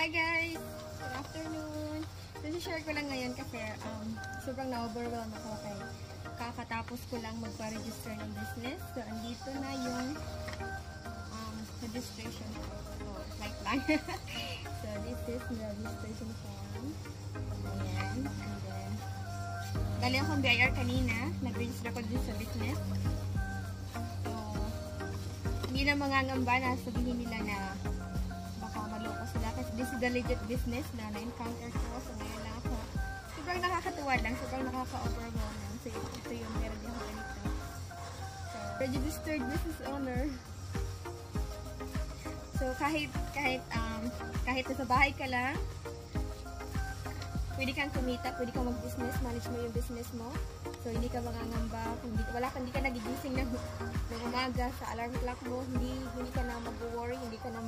Hi guys! Good afternoon! So, share ko lang ngayon kasi sobrang na-overwhelm ako kay kakatapos ko lang magpa-register ng business. So, andito na yung registration form. So, like lang. So, this is the registration form. Ayan. And then, galing akong BIR kanina. Nag-register ako din sa business. So, hindi na mangangamba na sabihin nila na baka maloko sila. Kasi this is the legit business na na-encounter ko. So, ngayon lang ako. Sobrang nakakatuwa lang. Sobrang nakaka-overwhelm lang. So, ito yung meron din ako ganito. So, registered business owner. So, kahit sa bahay ka lang, pwede kang kumita, pwede kang mag-business, manage mo yung business mo. So, hindi ka mangangamba, hindi ka nagigising ng umaga sa alarm clock mo, hindi ka na mag-worry, hindi ka na